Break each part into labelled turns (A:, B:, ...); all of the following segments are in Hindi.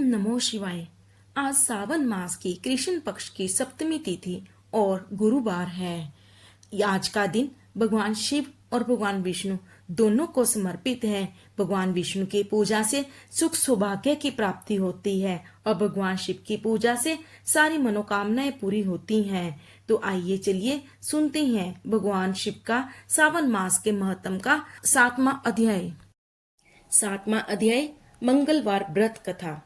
A: नमो शिवाय। आज सावन मास की कृष्ण पक्ष की सप्तमी तिथि और गुरुवार है। आज का दिन भगवान शिव और भगवान विष्णु दोनों को समर्पित है। भगवान विष्णु की पूजा से सुख सौभाग्य की प्राप्ति होती है और भगवान शिव की पूजा से सारी मनोकामनाएं पूरी होती हैं। तो आइए चलिए सुनते हैं भगवान शिव का सावन मास के महत्व का 7वां अध्याय। 7वां अध्याय मंगलवार व्रत कथा।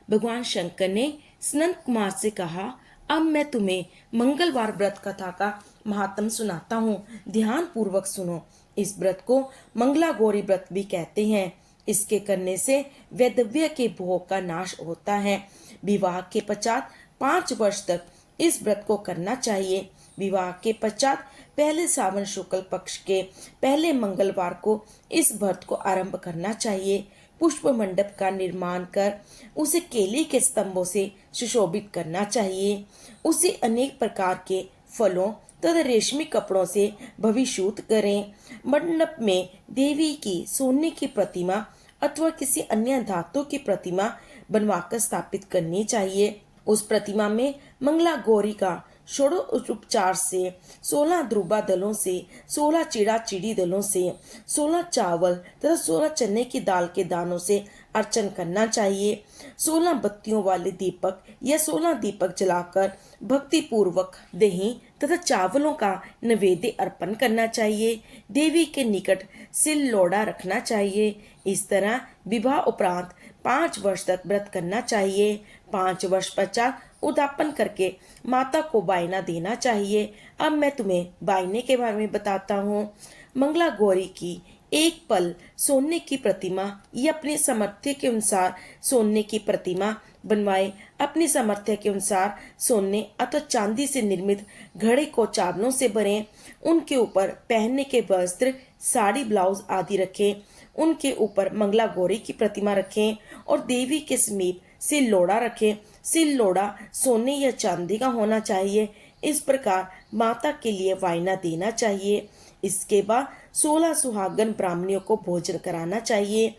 A: भगवान शंकर ने सनत कुमार से कहा, अब मैं तुम्हें मंगलवार व्रत कथा का महात्म सुनाता हूँ। ध्यान पूर्वक सुनो। इस व्रत को मंगला गौरी व्रत भी कहते हैं। इसके करने से वैधव्य के भोग का नाश होता है। विवाह के पश्चात 5 वर्ष तक इस व्रत को करना चाहिए। विवाह के पश्चात पहले सावन शुक्ल पक्ष के पहले मंगलवार को इस व्रत को आरंभ करना चाहिए। पुष्प मंडप का निर्माण कर उसे केले के स्तंभों से सुशोभित करना चाहिए। उसे अनेक प्रकार के फलों तथा रेशमी कपड़ों से भविष्यूत करें। मंडप में देवी की सोने की प्रतिमा अथवा किसी अन्य धातु की प्रतिमा बनवाकर स्थापित करनी चाहिए। उस प्रतिमा में मंगला गौरी का षोडशोपचार से 16 ध्रुवा दलों से, 16 चिड़ा चिड़ी दलों से, 16 चावल तथा 16 चने की दाल के दानों से अर्चन करना चाहिए। 16 बत्तियों वाले दीपक या 16 दीपक जलाकर भक्ति पूर्वक दही तथा चावलों का नैवेद्य अर्पण करना चाहिए। देवी के निकट सिल लोड़ा रखना चाहिए। इस तरह विवाह उपरांत 5 वर्ष तक व्रत करना चाहिए। 5 वर्ष पश्चात उद्यापन करके माता को वायना देना चाहिए। अब मैं तुम्हें वायने के बारे में बताता हूँ। मंगला गौरी की एक पल सोने की प्रतिमा या अपने सामर्थ्य के अनुसार सोने की प्रतिमा बनवाए। अपनी सामर्थ्य के अनुसार सोने अथवा चांदी से निर्मित घड़े को चावलों से भरें। उनके ऊपर पहनने के वस्त्र, साड़ी, ब्लाउज आदि रखें। उनके ऊपर मंगला गौरी की प्रतिमा रखें और देवी के समीप सिल लोड़ा रखें। सिल लोड़ा सोने या चांदी का होना चाहिए। इस प्रकार माता के लिए वायना देना चाहिए। इसके बाद 16 सुहागन ब्राह्मणियों को भोजन कराना चाहिए।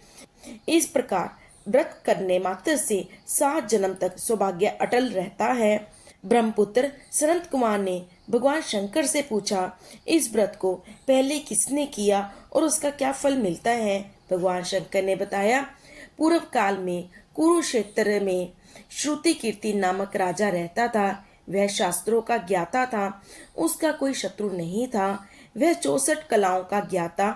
A: इस प्रकार व्रत करने मात्र से 7 जन्म तक सौभाग्य अटल रहता है। ब्रह्मपुत्र सनत कुमार ने भगवान शंकर से पूछा, इस व्रत को पहले किसने किया और उसका क्या फल मिलता है? भगवान शंकर ने बताया, पूर्व काल में कुरुक्षेत्र में श्रुति कीर्ति नामक राजा रहता था। वह शास्त्रों का ज्ञाता था। उसका कोई शत्रु नहीं था। वह 64 कलाओं का ज्ञाता,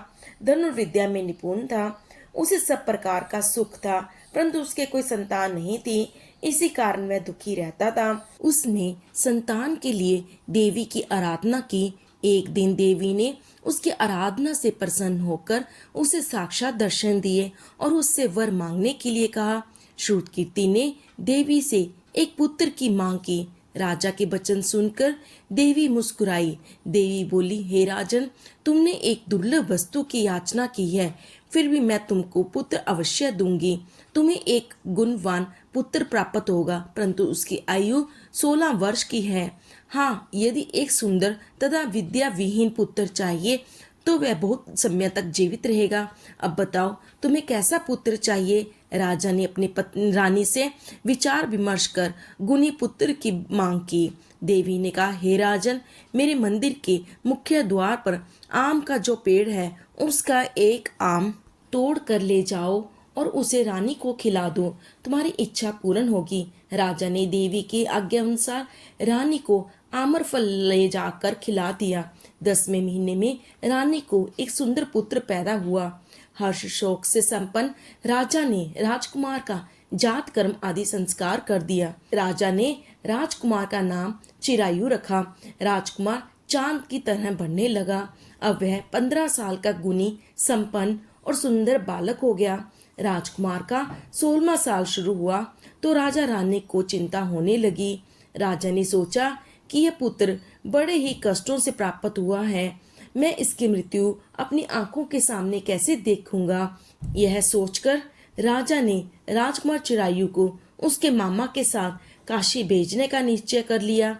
A: धनुर्विद्या में निपुण था। उसे सब प्रकार का सुख था, परंतु उसके कोई संतान नहीं थी। इसी कारण वह दुखी रहता था। उसने संतान के लिए देवी की आराधना की। एक दिन देवी ने उसकी आराधना से प्रसन्न होकर उसे साक्षात दर्शन दिए और उससे वर मांगने के लिए कहा। श्रुतकीर्ति ने देवी से एक पुत्र की मांग की। राजा के वचन सुनकर देवी मुस्कुराई। देवी बोली, हे राजन, तुमने एक दुर्लभ वस्तु की याचना की है, फिर भी मैं तुमको पुत्र अवश्य दूंगी। तुम्हें एक गुणवान पुत्र प्राप्त होगा, परंतु उसकी आयु 16 वर्ष की है। हाँ, यदि एक सुंदर तथा विद्या विहीन पुत्र चाहिए तो वह बहुत समय तक जीवित रहेगा। अब बताओ, तुम्हें कैसा पुत्र चाहिए? राजा ने अपनी पत्नी रानी से विचार विमर्श कर गुणी पुत्र की मांग की। देवी ने कहा, हे राजन, मेरे मंदिर के मुख्य द्वार पर आम का जो पेड़ है उसका एक आम तोड़ कर ले जाओ और उसे रानी को खिला दो, तुम्हारी इच्छा पूर्ण होगी। राजा ने देवी की आज्ञा अनुसार रानी को आमर फल ले जाकर खिला दिया। 10वें महीने में रानी को एक सुंदर पुत्र पैदा हुआ। हर्ष शोक से संपन्न राजा ने राजकुमार का जात कर्म आदि संस्कार कर दिया। राजा ने राजकुमार का नाम चिरायु रखा। राजकुमार चांद की तरह बढ़ने लगा। अब वह 15 साल का गुणी, संपन्न और सुंदर बालक हो गया। राजकुमार का 16वां साल शुरू हुआ तो राजा रानी को चिंता होने लगी। राजा ने सोचा कि यह पुत्र बड़े ही कष्टों से प्राप्त हुआ है। मैं इसकी मृत्यु अपनी आंखों के सामने कैसे देखूंगा? यह सोचकर राजा ने राजकुमार चिरायु को उसके मामा के साथ काशी भेजने का निश्चय कर लिया।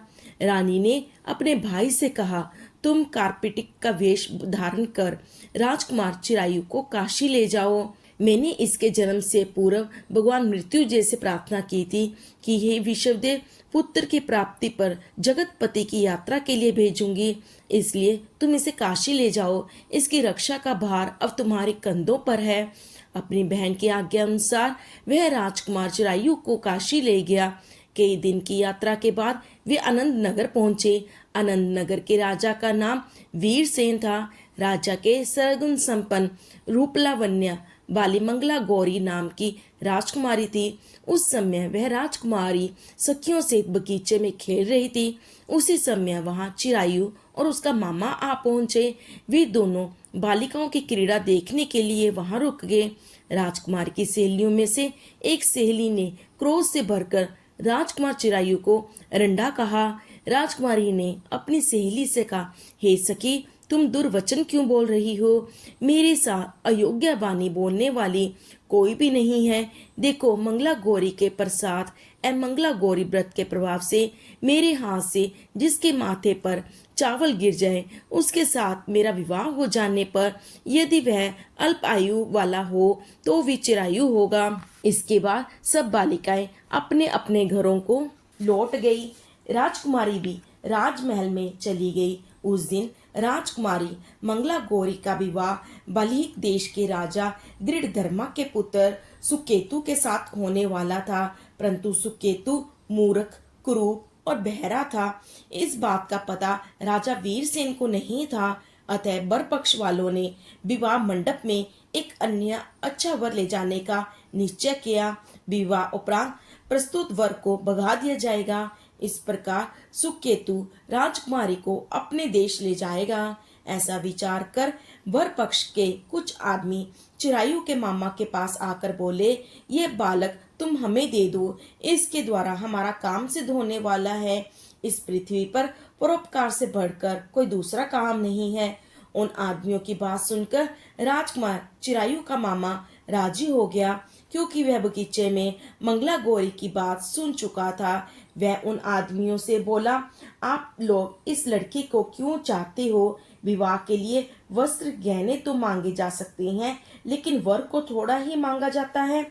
A: रानी ने अपने भाई से कहा, तुम कार्पेटिक का वेश धारण कर राजकुमार चिरायु को काशी ले जाओ। मैंने इसके जन्म से पूर्व भगवान मृत्युंजय से प्रार्थना की थी कि हे विश्वदेव, पुत्र की प्राप्ति पर जगतपति की यात्रा के लिए भेजूंगी, इसलिए तुम इसे काशी ले जाओ। इसकी रक्षा का भार अब तुम्हारे कंधों पर है। अपनी बहन की आज्ञा अनुसार वह राजकुमार चिरायु को काशी ले गया। कई दिन की यात्रा के बाद वे आनंद नगर पहुंचे। आनंद नगर के राजा का नाम वीरसेन था। राजा के सरगुण संपन्न रूपलावण्य बालीमंगला गौरी नाम की राजकुमारी थी। उस समय वह राजकुमारी सखियों से एक बगीचे में खेल रही थी। उसी समय वहां चिरायु और उसका मामा आ पहुंचे। वे दोनों बालिकाओं की क्रीड़ा देखने के लिए वहां रुक गए। राजकुमार की सहेलियों में से एक सहेली ने क्रोध से भरकर राजकुमार चिरायु को रंडा कहा। राजकुमारी ने अपनी सहेली से कहा, हे सखी, तुम दुर्वचन क्यों बोल रही हो? मेरे साथ अयोग्य वाणी बोलने वाली कोई भी नहीं है। देखो, मंगला गौरी के प्रसाद एवं मंगला गौरी व्रत के प्रभाव से मेरे हाथ से जिसके माथे पर चावल गिर जाए, उसके साथ मेरा विवाह हो जाने पर यदि वह अल्प आयु वाला हो तो भी चिरायु होगा। इसके बाद सब बालिकाएं अपने अपने घरों को लौट गई। राजकुमारी भी राजमहल में चली गई। उस दिन राजकुमारी मंगला गौरी का विवाह बलिक देश के राजा दृढ़धर्मा के पुत्र सुकेतु के साथ होने वाला था, परंतु सुकेतु मूर्ख, कुरूप और बहरा था। इस बात का पता राजा वीरसेन को नहीं था। अतः वर पक्ष वालों ने विवाह मंडप में एक अन्य अच्छा वर ले जाने का निश्चय किया। विवाह उपरांत प्रस्तुत वर को भगा दिया जाएगा। इस प्रकार सुकेतु राजकुमारी को अपने देश ले जाएगा। ऐसा विचार कर वर पक्ष के कुछ आदमी चिरायु के मामा के पास आकर बोले, ये बालक तुम हमें दे दो, इसके द्वारा हमारा काम सिद्ध होने वाला है। इस पृथ्वी पर परोपकार से बढ़कर कोई दूसरा काम नहीं है। उन आदमियों की बात सुनकर राजकुमार चिरायु का मामा राजी हो गया, क्योंकि वह बगीचे में मंगला गौरी की बात सुन चुका था। वह उन आदमियों से बोला, आप लोग इस लड़की को क्यों चाहते हो? विवाह के लिए वस्त्र गहने तो मांगे जा सकते हैं, लेकिन वर को थोड़ा ही मांगा जाता है।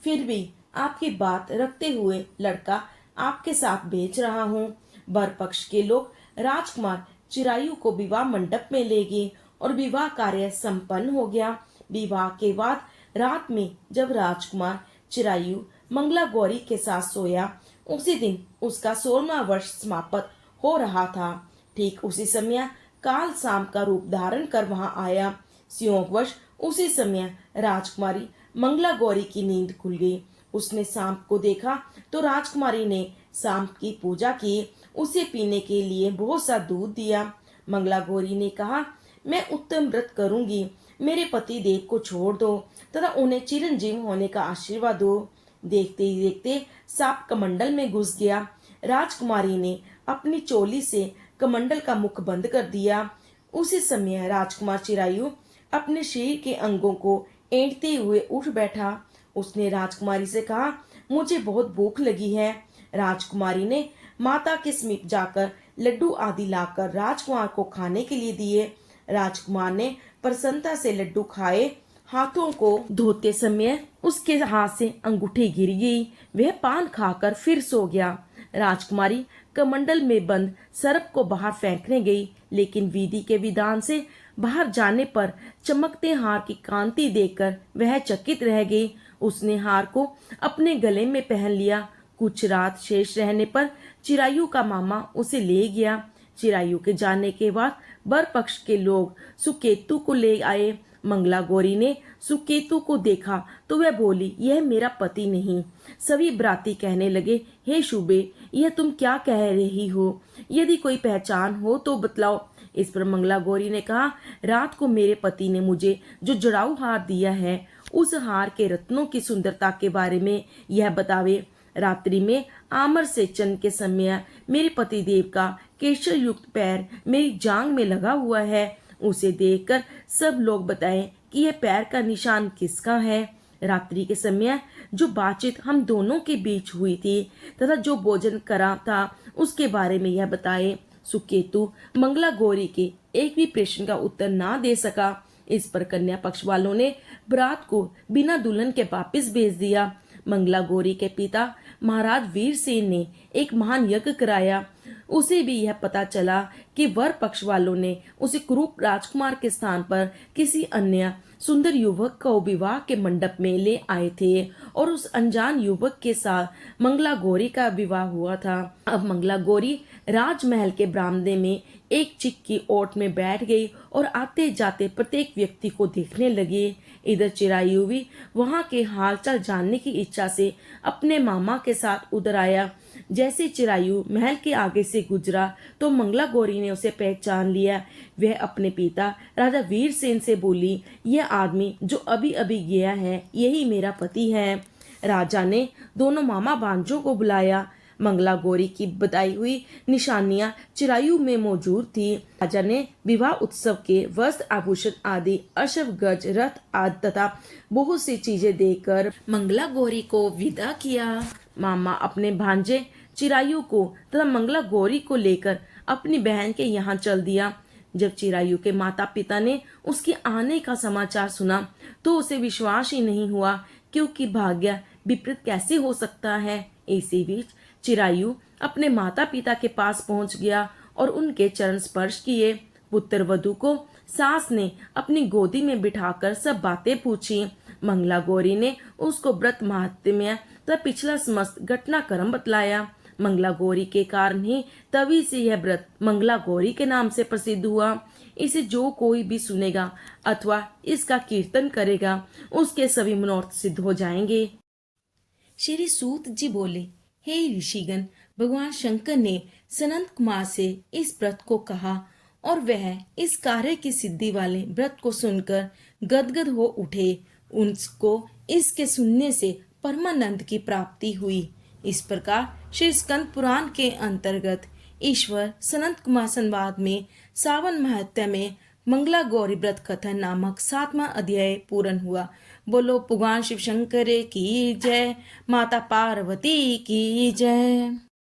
A: फिर भी आपकी बात रखते हुए लड़का आपके साथ भेज रहा हूँ। वर पक्ष के लोग राजकुमार चिरायु को विवाह मंडप में ले गए और विवाह कार्य संपन्न हो गया। विवाह के बाद रात में जब राजकुमार चिरायु मंगला गौरी के साथ सोया, उसी दिन उसका 16वां वर्ष समाप्त हो रहा था। ठीक उसी समय काल शाम का रूप धारण कर वहां आया। संयोगवश उसी समय राजकुमारी मंगला गौरी की नींद खुल गई। उसने सांप को देखा तो राजकुमारी ने सांप की पूजा की, उसे पीने के लिए बहुत सा दूध दिया। मंगला गौरी ने कहा, मैं उत्तम व्रत करूंगी, मेरे पति देव को छोड़ दो तथा उन्हें चिरंजीव होने का आशीर्वाद दो। देखते ही देखते सांप कमंडल में घुस गया। राजकुमारी ने अपनी चोली से कमंडल का मुख बंद कर दिया। उसी समय राजकुमार चिरायु अपने शरीर के अंगों को ऐंठते हुए उठ बैठा। उसने राजकुमारी से कहा, मुझे बहुत भूख लगी है। राजकुमारी ने माता के समीप जाकर लड्डू आदि लाकर राजकुमार को खाने के लिए दिए। राजकुमार ने प्रसन्नता से लड्डू खाए। हाथों को धोते समय उसके हाथ से अंगूठी गिर गई। वह पान खाकर फिर सो गया। राजकुमारी कमंडल में बंद सर्प को बाहर फेंकने गई, लेकिन विधि के विधान से बाहर जाने पर चमकते हार की कांति देखकर वह चकित रह गई। उसने हार को अपने गले में पहन लिया। कुछ रात शेष रहने पर चिरायु का मामा उसे ले गया। चिरायु के जाने के बाद वर पक्ष के लोग सुकेतु को ले आए। मंगला गौरी ने सुकेतु को देखा तो वह बोली, यह मेरा पति नहीं। सभी ब्राती कहने लगे, हे शुबे, यह तुम क्या कह रही हो? यदि कोई पहचान हो तो बतलाओ। इस पर मंगला गौरी ने कहा, रात को मेरे पति ने मुझे जो जड़ाऊ हार दिया है, उस हार के रत्नों की सुंदरता के बारे में यह बतावे। रात्रि में आमर सेचन के समय मेरे पति देव का केशर युक्त पैर मेरी जांग में लगा हुआ है। उसे देखकर सब लोग बताएं कि यह पैर का निशान किसका है। रात्रि के समय जो बातचीत हम दोनों के बीच हुई थी तथा जो भोजन करा था उसके बारे में यह बताए। सुकेतु मंगला गौरी के एक भी प्रश्न का उत्तर ना दे सका। इस पर कन्या पक्ष वालों ने बारात को बिना दुल्हन के वापस भेज दिया। मंगला गौरी के पिता महाराज वीर सेन ने एक महान यज्ञ कराया। उसे भी यह पता चला कि वर पक्ष वालों ने उसे कुरूप राजकुमार के स्थान पर किसी अन्य सुंदर युवक को विवाह के मंडप में ले आए थे और उस अनजान युवक के साथ मंगला गौरी का विवाह हुआ था। अब मंगला गौरी राजमहल के बरामदे में एक चिक की ओट में बैठ गई और आते जाते प्रत्येक व्यक्ति को देखने लगी। इधर चिरायु भी वहां के हालचाल जानने की इच्छा से अपने मामा के साथ उधर आया। जैसे चिरायु महल के आगे से गुजरा तो मंगला गौरी ने उसे पहचान लिया। वह अपने पिता राजा वीर सेन से बोली, यह आदमी जो अभी अभी गया है यही मेरा पति है। राजा ने दोनों मामा भांजों को बुलाया। मंगला गौरी की बताई हुई निशानियां चिरायु में मौजूद थी। राजा ने विवाह उत्सव के वस्त्र आभूषण आदि अश्व गज रथ आदि तथा बहुत सी चीजें देकर मंगला गौरी को विदा किया। मामा अपने भांजे चिरायु को तथा मंगला गौरी को लेकर अपनी बहन के यहाँ चल दिया। जब चिरायु के माता पिता ने उसके आने का समाचार सुना तो उसे विश्वास ही नहीं हुआ, क्योंकि भाग्य विपरीत कैसे हो सकता है। इसी बीच चिरायु अपने माता पिता के पास पहुंच गया और उनके चरण स्पर्श किए। पुत्र वधू को सास ने अपनी गोदी में बिठाकर सब बातें पूछी। मंगला गौरी ने उसको व्रत महात्म्य तथा पिछला समस्त घटनाक्रम बतलाया। मंगला गौरी के कारण ही तभी से यह व्रत मंगला गौरी के नाम से प्रसिद्ध हुआ। इसे जो कोई भी सुनेगा अथवा इसका कीर्तन करेगा उसके सभी मनोरथ सिद्ध हो जाएंगे। श्री सूत जी बोले, हे ऋषिगण, भगवान शंकर ने सनंत कुमार से इस व्रत को कहा और वह इस कार्य की सिद्धि वाले व्रत को सुनकर गदगद हो उठे। उनको इसके सुनने से परमानंद की प्राप्ति हुई। इस प्रकार श्री स्कंद पुराण के अंतर्गत ईश्वर सनंत कुमार संवाद में सावन महत्य में मंगला गौरी व्रत कथन नामक 7वां अध्याय पूर्ण हुआ। बोलो भगवान शिव शंकर की जय, माता पार्वती की जय।